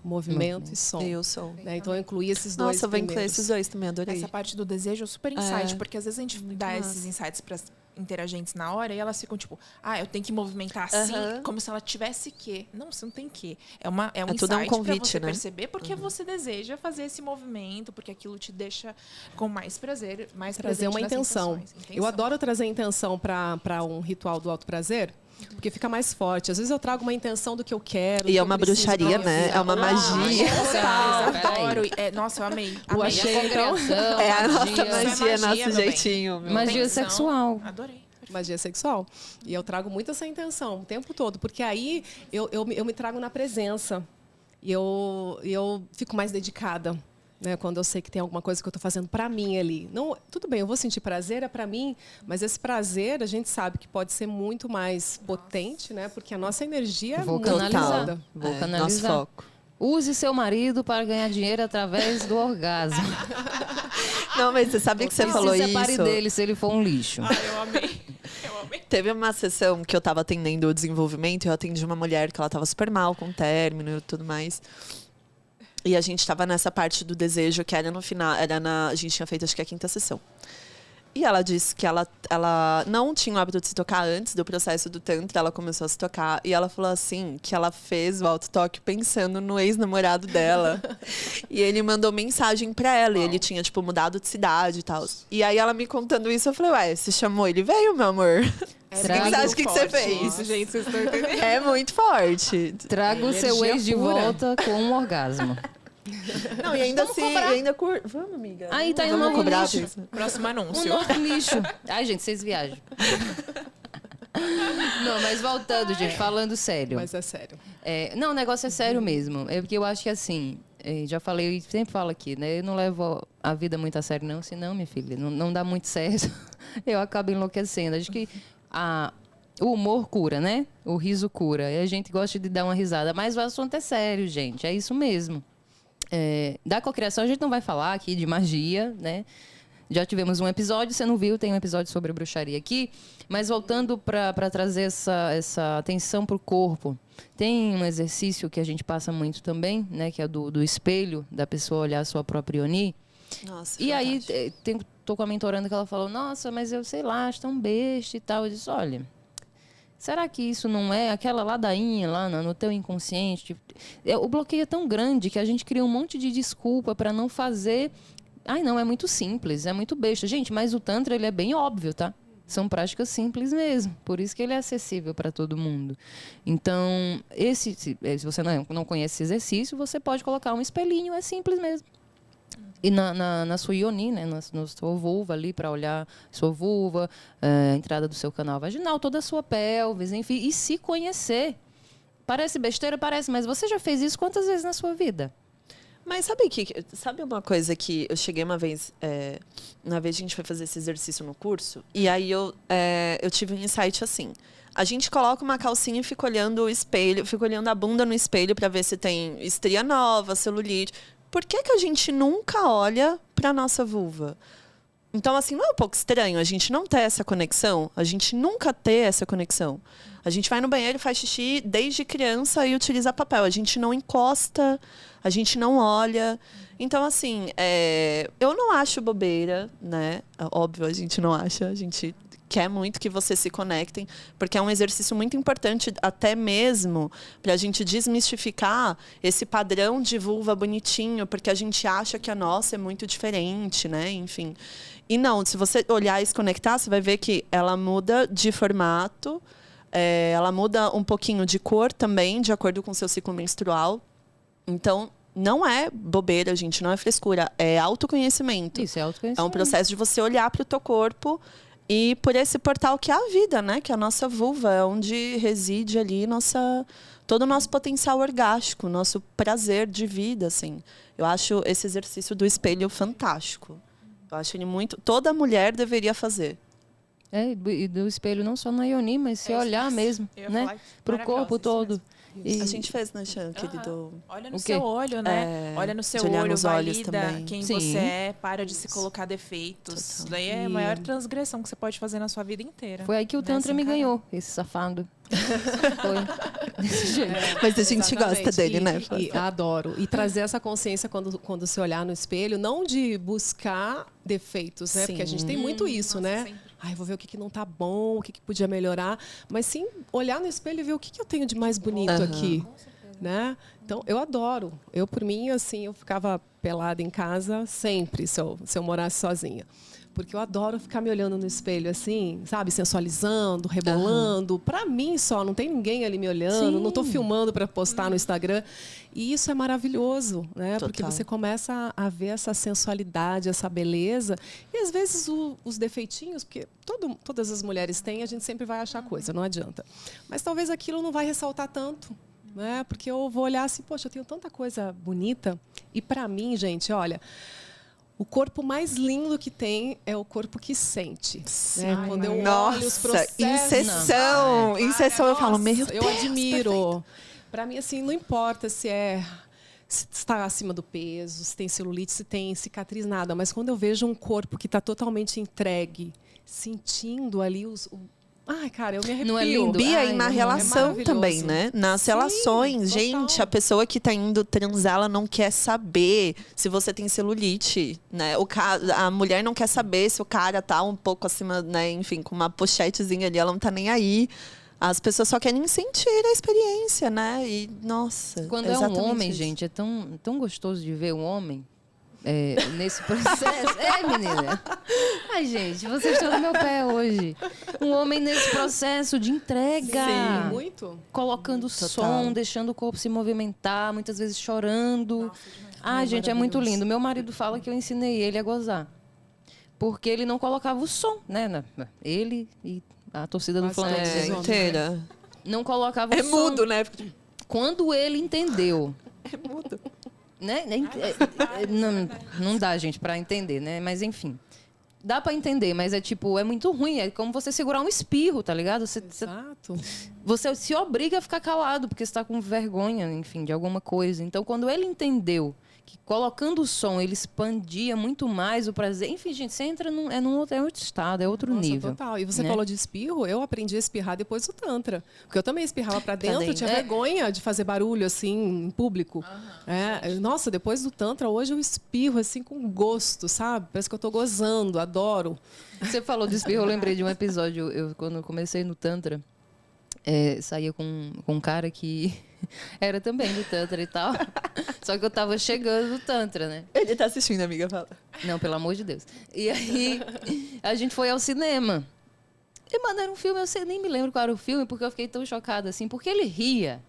movimento e som. E o som. Né? Então eu incluí esses dois. Nossa, eu vou incluir primeiros. esses dois também, adorei. Essa parte do desejo é super insight, porque às vezes a gente dá esses insights para interagentes na hora e elas ficam tipo, eu tenho que movimentar assim, como se ela tivesse que. Não, você não tem que. É um tudo insight um convite, pra você né? perceber porque você deseja fazer esse movimento, porque aquilo te deixa com mais prazer, mais Trazer uma presente nas intenção. intenções. Eu adoro trazer intenção para um ritual do alto prazer. Porque fica mais forte. Às vezes eu trago uma intenção do que eu quero. E é uma bruxaria, né? É uma magia. Adoro. Nossa, eu amei. Eu achei, então, É a nossa magia. magia, nosso também. jeitinho. meu. Magia Intenção. sexual. Adorei. magia sexual. E eu trago muito essa intenção o tempo todo, porque aí eu me trago na presença. E eu fico mais dedicada. Né, quando eu sei que tem alguma coisa que eu estou fazendo para mim ali. Não, tudo bem, eu vou sentir prazer, é para mim, mas esse prazer a gente sabe que pode ser muito mais potente, né, porque a nossa energia é muito alta. Vou canalizar. Nosso foco. Use seu marido para ganhar dinheiro através do orgasmo. Não, mas você sabe que você E falou se separe isso? dele se ele for um lixo. Eu amei. Eu amei. Teve uma sessão que eu estava atendendo o desenvolvimento e eu atendi uma mulher que ela estava super mal com o término e tudo mais. E a gente estava nessa parte do desejo, que era no final, a gente tinha feito acho que a 5ª sessão. E ela disse que ela não tinha o hábito de se tocar antes do processo do Tantra, ela começou a se tocar. E ela falou assim, que ela fez o autotoque pensando no ex-namorado dela. E ele mandou mensagem pra ela, e ele tinha, tipo, mudado de cidade e tal. E aí ela me contando isso, eu falei, ué, você chamou ele veio, meu amor? O que você acha que você fez? Isso, gente, vocês estão entendendo? É muito forte. Traga o seu Energia ex de pura. volta com um orgasmo. Não, e ainda assim, vamos, amiga. Aí tá indo Vamos no cobrar lixo. isso. Próximo Um anúncio. novo lixo. Ai, gente, vocês viajam. Não, mas voltando, gente, falando sério. Mas é sério. Não, o negócio é sério mesmo. É porque eu acho que assim, já falei, sempre falo aqui, né? Eu não levo a vida muito a sério, não. Senão, minha filha, não dá muito certo. Eu acabo enlouquecendo. Acho que o humor cura, né? O riso cura. E a gente gosta de dar uma risada. Mas o assunto é sério, gente. É isso mesmo. Da cocriação a gente não vai falar aqui de magia, né? Já tivemos um episódio, você não viu, tem um episódio sobre bruxaria aqui. Mas voltando para trazer essa atenção para o corpo, tem um exercício que a gente passa muito também, né? Que é do espelho, da pessoa olhar a sua própria Yoni. Nossa, E aí, fantástico. tô com a mentoranda que ela falou, nossa, mas eu sei lá, acho tão besta e tal. Eu disse, olha, será que isso não é aquela ladainha lá no teu inconsciente? Tipo, o bloqueio é tão grande que a gente cria um monte de desculpa para não fazer. Ai, não, é muito simples, é muito besta. Gente, mas o Tantra, ele é bem óbvio, tá? São práticas simples mesmo. Por isso que ele é acessível para todo mundo. Então, se você não conhece esse exercício, você pode colocar um espelhinho, é simples mesmo. E na sua yoni, né, na sua vulva ali, para olhar sua vulva, a entrada do seu canal vaginal, toda a sua pelvis, enfim, e se conhecer. Parece besteira? Parece, mas você já fez isso quantas vezes na sua vida? Mas sabe uma coisa que eu cheguei uma vez a gente foi fazer esse exercício no curso, e aí eu tive um insight assim. A gente coloca uma calcinha e fica olhando o espelho, fica olhando a bunda no espelho para ver se tem estria nova, celulite. Por que a gente nunca olha para nossa vulva? Então, assim, não é um pouco estranho a gente não ter essa conexão? A gente nunca ter essa conexão. A gente vai no banheiro, faz xixi desde criança e utiliza papel. A gente não encosta, a gente não olha. Então, assim, eu não acho bobeira, né? Óbvio, a gente não acha. A gente quer muito que vocês se conectem, porque é um exercício muito importante, até mesmo para a gente desmistificar esse padrão de vulva bonitinho, porque a gente acha que a nossa é muito diferente, né? Enfim. E não, se você olhar e se conectar, você vai ver que ela muda de formato, ela muda um pouquinho de cor também, de acordo com o seu ciclo menstrual. Então, não é bobeira, gente, não é frescura, é autoconhecimento. Isso, é autoconhecimento. É um processo de você olhar para o teu corpo e por esse portal que é a vida, né? Que é a nossa vulva, é onde reside ali todo o nosso potencial orgástico, nosso prazer de vida, assim. Eu acho esse exercício do espelho fantástico. Eu acho ele muito... Toda mulher deveria fazer. E do espelho não só na yoni, mas se olhar mesmo, né? Para o corpo todo. A gente fez, né, Chan? Olha no O quê? seu olho, né? Olha no seu de olhar olho, nos olhos valida também. quem Sim. você é, para de se colocar defeitos. Total. Isso daí é a maior transgressão que você pode fazer na sua vida inteira. Foi aí que o né? Tantra Se me encarar. ganhou, esse safado. Foi desse jeito. Mas a gente Exatamente. gosta dele, né? E adoro. E trazer essa consciência quando se olhar no espelho, não de buscar defeitos, né? Porque a gente tem muito isso, né? sempre. Ai, vou ver o que não tá bom, o que podia melhorar. Mas sim olhar no espelho e ver o que eu tenho de mais bonito aqui. Né? Então, eu adoro. Eu, por mim, assim, eu ficava pelada em casa sempre, se eu morasse sozinha. Porque eu adoro ficar me olhando no espelho, assim, sabe? Sensualizando, rebolando. Pra mim só, não tem ninguém ali me olhando. Sim. Não tô filmando para postar no Instagram. E isso é maravilhoso, né? Total. Porque você começa a ver essa sensualidade, essa beleza. E, às vezes, os defeitinhos, porque todas as mulheres têm, a gente sempre vai achar coisa, não adianta. Mas talvez aquilo não vai ressaltar tanto. Né? Porque eu vou olhar assim, poxa, eu tenho tanta coisa bonita. E para mim, gente, olha, o corpo mais lindo que tem é o corpo que sente. Né? Quando eu olho os processos... Inseção, eu falo, meu Deus, eu admiro. Para mim, assim, não importa se está acima do peso, se tem celulite, se tem cicatriz, nada. Mas quando eu vejo um corpo que está totalmente entregue, sentindo ali ai, cara, eu me arrepio. Não é lindo? Bia, Ai, e na é relação maravilhoso. também, né? Nas Sim, relações, total. gente, a pessoa que tá indo transar, ela não quer saber se você tem celulite, né? A mulher não quer saber se o cara tá um pouco acima, né? Enfim, com uma pochetezinha ali, ela não tá nem aí. As pessoas só querem sentir a experiência, né? E, nossa, Quando é um exatamente homem, isso. gente, é tão gostoso de ver um homem nesse processo. Menina. Ai, gente, vocês estão no meu pé hoje. Um homem nesse processo de entrega. Sim, muito. Colocando Total. som, deixando o corpo se movimentar, muitas vezes chorando. Ai, gente, é muito maravilhoso. lindo. Meu marido fala que eu ensinei ele a gozar. Porque ele não colocava o som, né? Ele e a torcida do Quase Flamengo. todos os homens, Inteira. Não colocava o É som. mudo, né? Quando ele entendeu. É mudo. Né? Não dá, gente, pra entender, né? Mas enfim. Dá pra entender, mas é muito ruim. É como você segurar um espirro, tá ligado? Exato. Você se obriga a ficar calado, porque você tá com vergonha, enfim, de alguma coisa. Então, quando ele entendeu que colocando o som, ele expandia muito mais o prazer. Enfim, gente, você entra é outro estado, é outro Nossa, nível. total. E você né? falou de espirro, eu aprendi a espirrar depois do Tantra. Porque eu também espirrava pra dentro, eu tinha vergonha de fazer barulho, assim, em público. Nossa, depois do Tantra, hoje eu espirro, assim, com gosto, sabe? Parece que eu tô gozando, adoro. Você falou de espirro, eu lembrei de um episódio, quando eu comecei no Tantra, saía com um cara que era também do Tantra e tal. Só que eu tava chegando do Tantra, né? Ele tá assistindo, amiga, fala. Não, pelo amor de Deus. E aí, a gente foi ao cinema. E, mano, era um filme, eu nem me lembro qual era o filme, porque eu fiquei tão chocada, assim, porque ele ria.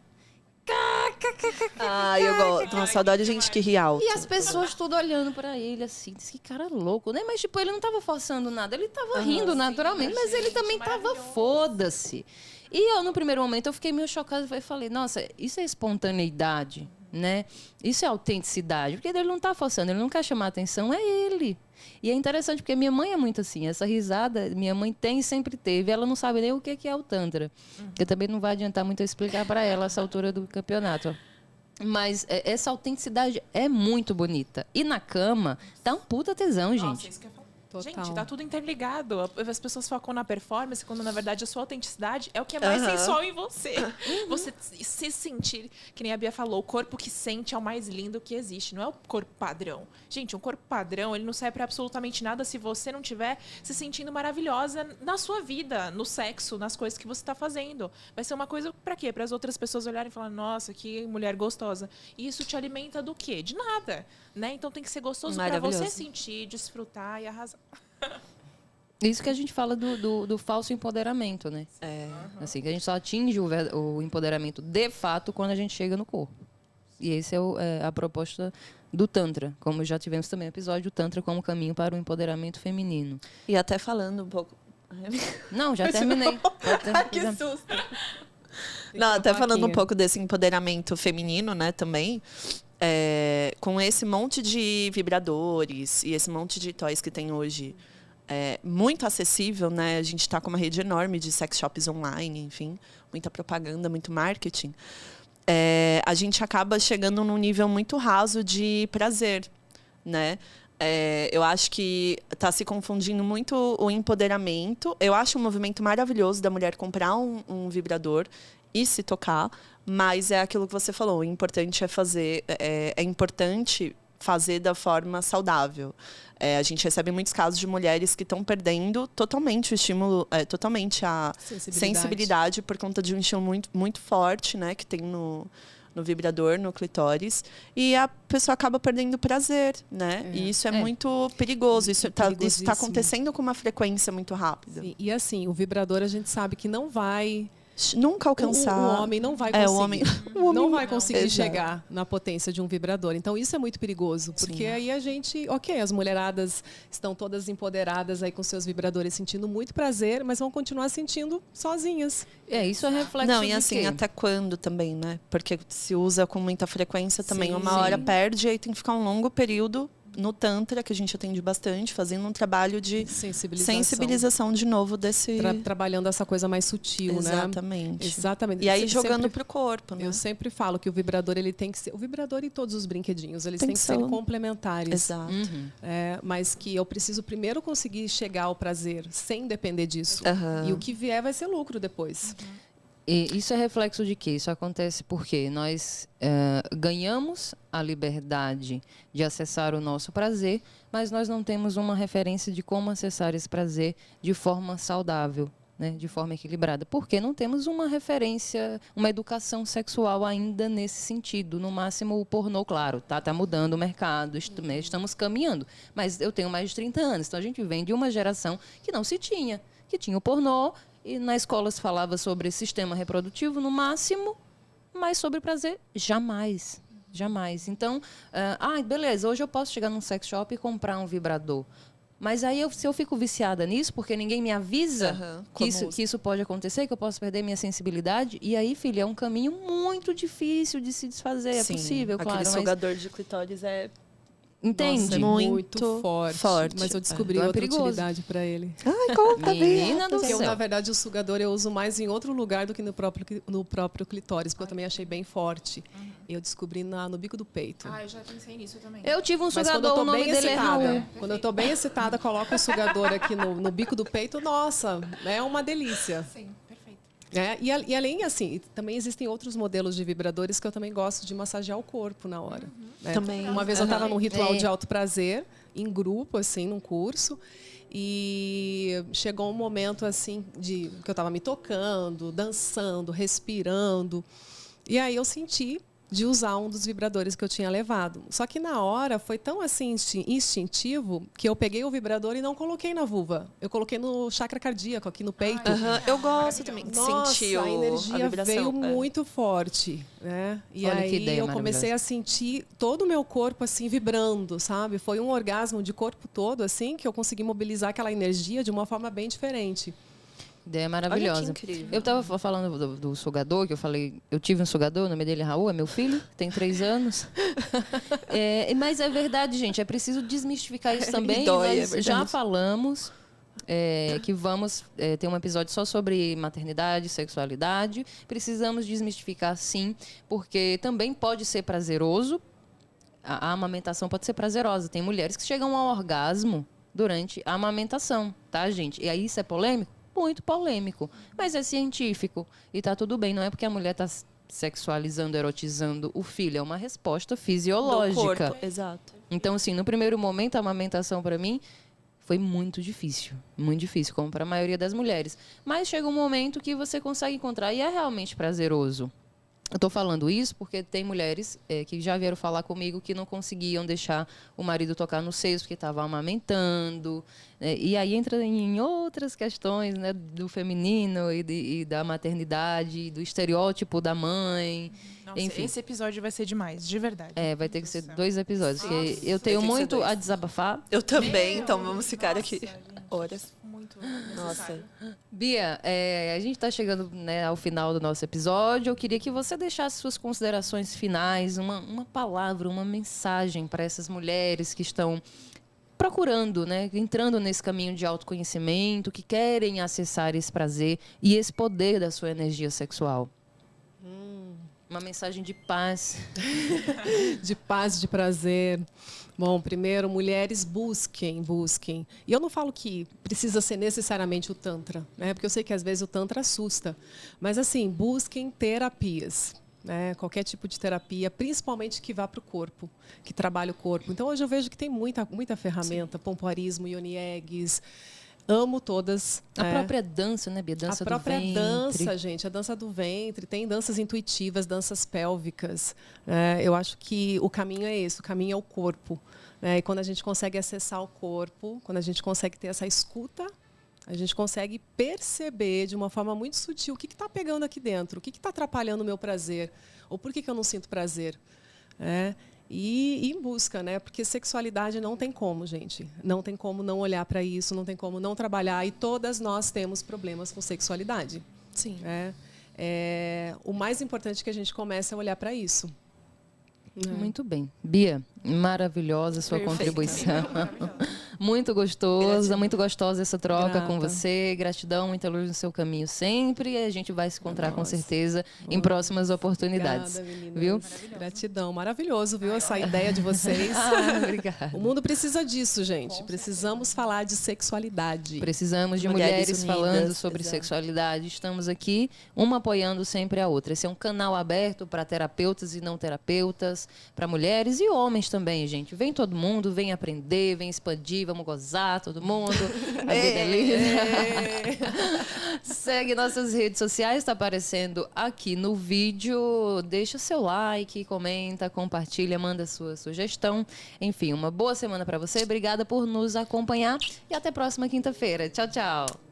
Ah, eu gosto. Nossa, eu adoro gente que ri alto. E as pessoas tudo olhando pra ele, assim, disse que cara louco, né? Mas, tipo, ele não tava forçando nada, ele tava rindo naturalmente, mas ele também tava foda-se. E eu, no primeiro momento, eu fiquei meio chocada e falei, nossa, isso é espontaneidade, né? Isso é autenticidade, porque ele não tá forçando, ele não quer chamar atenção, é ele. E é interessante, porque minha mãe é muito assim, essa risada, minha mãe tem e sempre teve, ela não sabe nem o que é o Tantra. Que também não vai adiantar muito eu explicar para ela essa altura do campeonato. Mas essa autenticidade é muito bonita. E na cama, dá um puta tesão, gente. Nossa, isso que eu ia falar. Total. Gente, tá tudo interligado. As pessoas focam na performance, quando na verdade a sua autenticidade é o que é mais sensual em você. Você se sentir, que nem a Bia falou, o corpo que sente é o mais lindo que existe, não é o corpo padrão. Gente, um corpo padrão, ele não serve pra absolutamente nada se você não estiver se sentindo maravilhosa na sua vida, no sexo, nas coisas que você tá fazendo. Vai ser uma coisa pra quê? Para as outras pessoas olharem e falar, nossa, que mulher gostosa. E isso te alimenta do quê? De nada. Né? Então tem que ser gostoso para você sentir, desfrutar e arrasar. Isso que a gente fala do falso empoderamento, né? Assim, que a gente só atinge o empoderamento de fato quando a gente chega no corpo. E esse é a proposta do Tantra, como já tivemos também episódio do Tantra como caminho para o empoderamento feminino. E até falando um pouco... Não, já terminei. Que susto! Não, até falando um pouco desse empoderamento feminino, né, também... com esse monte de vibradores e esse monte de toys que tem hoje muito acessível, né? A gente está com uma rede enorme de sex shops online, enfim, muita propaganda, muito marketing. A gente acaba chegando num nível muito raso de prazer, né? Eu acho que está se confundindo muito o empoderamento. Eu acho um movimento maravilhoso da mulher comprar um vibrador e se tocar, mas é aquilo que você falou, o importante é fazer, é importante fazer da forma saudável. A gente recebe muitos casos de mulheres que estão perdendo totalmente o estímulo, totalmente a sensibilidade por conta de um estímulo muito, muito forte, né, que tem no vibrador, no clitóris, e a pessoa acaba perdendo o prazer, né? E isso é muito perigoso. Isso está acontecendo com uma frequência muito rápida. Sim. E assim, o vibrador a gente sabe que não vai nunca alcançar. O homem não vai conseguir. O homem não vai conseguir Exato. chegar na potência de um vibrador. Então, isso é muito perigoso. Porque aí a gente... Ok, as mulheradas estão todas empoderadas aí com seus vibradores, sentindo muito prazer, mas vão continuar sentindo sozinhas. Isso é reflexo Não, e assim, até quando também, né? Porque se usa com muita frequência também. Uma hora perde e aí tem que ficar um longo período no Tantra, que a gente atende bastante, fazendo um trabalho de sensibilização de novo desse... Trabalhando essa coisa mais sutil, Exatamente. Né? Exatamente. E aí jogando pro corpo, né? Eu sempre falo que o vibrador, ele tem que ser... O vibrador e todos os brinquedinhos, eles têm que ser complementares. Exato. Mas que eu preciso primeiro conseguir chegar ao prazer, sem depender disso. E o que vier vai ser lucro depois. E isso é reflexo de quê? Isso acontece porque nós ganhamos a liberdade de acessar o nosso prazer, mas nós não temos uma referência de como acessar esse prazer de forma saudável, né? De forma equilibrada. Porque não temos uma referência, uma educação sexual ainda nesse sentido. No máximo o pornô, claro, tá mudando o mercado, estamos caminhando. Mas eu tenho mais de 30 anos, então a gente vem de uma geração que não se tinha, que tinha o pornô, e na escola se falava sobre sistema reprodutivo, no máximo, mas sobre prazer, jamais. Jamais. Então, beleza, hoje eu posso chegar num sex shop e comprar um vibrador. Mas aí, se eu fico viciada nisso, porque ninguém me avisa que isso pode acontecer, que eu posso perder minha sensibilidade, e aí, filha, é um caminho muito difícil de se desfazer. Sim, é possível, claro. Aquele sugador de clitóris Entende? Nossa, é muito forte. Mas eu descobri Então é outra perigoso. utilidade para ele. Ai, conta bem. Menina do Porque eu, na céu. verdade, o sugador eu uso mais em outro lugar do que no próprio clitóris, porque eu também achei bem forte. Eu descobri no bico do peito. Ah, eu já pensei nisso também. Eu tive um Mas quando eu sugador, tô o nome bem dele é Raul. excitada, quando eu tô bem excitada, coloco o sugador aqui no bico do peito, nossa, é uma delícia. Sim, perfeito. E além, assim, também existem outros modelos de vibradores que eu também gosto de massagear o corpo na hora. Né? Também. Uma vez eu estava num ritual É. de alto prazer, em grupo, assim, num curso, e chegou um momento, assim, que eu estava me tocando, dançando, respirando, e aí eu senti de usar um dos vibradores que eu tinha levado. Só que na hora foi tão assim instintivo que eu peguei o vibrador e não coloquei na vulva. Eu coloquei no chakra cardíaco, aqui no peito. Aham, eu gosto também de Nossa, sentir a energia vibração. veio muito forte, né? E Olha que aí ideia eu comecei maravilhosa. a sentir todo o meu corpo assim vibrando, sabe? Foi um orgasmo de corpo todo assim que eu consegui mobilizar aquela energia de uma forma bem diferente. Ideia maravilhosa. Olha que incrível. Eu estava falando do sugador, que eu falei, eu tive um sugador, o nome dele é Raul, é meu filho, tem 3 anos. Mas é verdade, gente, é preciso desmistificar isso também. Dói, é Nós verdade. já falamos que vamos ter um episódio só sobre maternidade, sexualidade. Precisamos desmistificar, sim, porque também pode ser prazeroso. A amamentação pode ser prazerosa. Tem mulheres que chegam ao orgasmo durante a amamentação, tá, gente? E aí isso é polêmico? Muito polêmico, mas é científico e tá tudo bem, não é porque a mulher tá sexualizando, erotizando o filho, é uma resposta Do fisiológica. corpo, exato. Então, assim, no primeiro momento a amamentação para mim foi muito difícil, como para a maioria das mulheres. Mas chega um momento que você consegue encontrar e é realmente prazeroso. Eu estou falando isso porque tem mulheres que já vieram falar comigo que não conseguiam deixar o marido tocar no seio porque estava amamentando. E aí entra em outras questões, né, do feminino e da maternidade, do estereótipo da mãe. Nossa, Enfim. esse episódio vai ser demais, de verdade. Vai ter que ser Meu Deus do 2 episódios, porque Nossa, eu tenho vai ter que ser muito 2. a desabafar. Eu também, Meu então vamos ficar nossa, aqui gente, horas. Muito Nossa. necessário. Bia, a gente está chegando, né, ao final do nosso episódio. Eu queria que você deixasse suas considerações finais, uma palavra, uma mensagem para essas mulheres que estão procurando, né, entrando nesse caminho de autoconhecimento, que querem acessar esse prazer e esse poder da sua energia sexual. Uma mensagem de paz. De paz, de prazer. Bom, primeiro, mulheres, busquem. E eu não falo que precisa ser necessariamente o Tantra, né? Porque eu sei que às vezes o Tantra assusta. Mas, assim, busquem terapias. Né? Qualquer tipo de terapia, principalmente que vá para o corpo, que trabalhe o corpo. Então, hoje eu vejo que tem muita ferramenta, pompoarismo, yoni eggs. Amo todas. A própria dança, né, Bia? Dança A própria do ventre. dança, gente, a dança do ventre, tem danças intuitivas, danças pélvicas. Eu acho que o caminho é esse, o caminho é o corpo. E quando a gente consegue acessar o corpo, quando a gente consegue ter essa escuta, a gente consegue perceber de uma forma muito sutil o que está pegando aqui dentro, o que está atrapalhando o meu prazer, ou por que eu não sinto prazer. E em busca, né? Porque sexualidade não tem como, gente. Não tem como não olhar para isso, não tem como não trabalhar. E todas nós temos problemas com sexualidade. Sim. O mais importante é que a gente comece a olhar para isso. Muito bem. Bia, maravilhosa a sua Perfeita. contribuição. Muito gostosa essa troca com você. Gratidão, muita luz no seu caminho sempre. E a gente vai se encontrar com certeza em próximas oportunidades. Obrigada, meninas. Viu? Gratidão. Maravilhoso, viu? Essa ideia de vocês. Obrigada. O mundo precisa disso, gente. Precisamos falar de sexualidade. Precisamos de Mulheres mulheres unidas, falando sobre exato. sexualidade. Estamos aqui, uma apoiando sempre a outra. Esse é um canal aberto para terapeutas e não terapeutas, para mulheres e homens também, gente. Vem todo mundo, vem aprender, vem expandir, vamos gozar todo mundo. A vida é linda. Segue nossas redes sociais, está aparecendo aqui no vídeo. Deixa seu like, comenta, compartilha, manda sua sugestão. Enfim, uma boa semana para você. Obrigada por nos acompanhar e até a próxima quinta-feira. Tchau, tchau.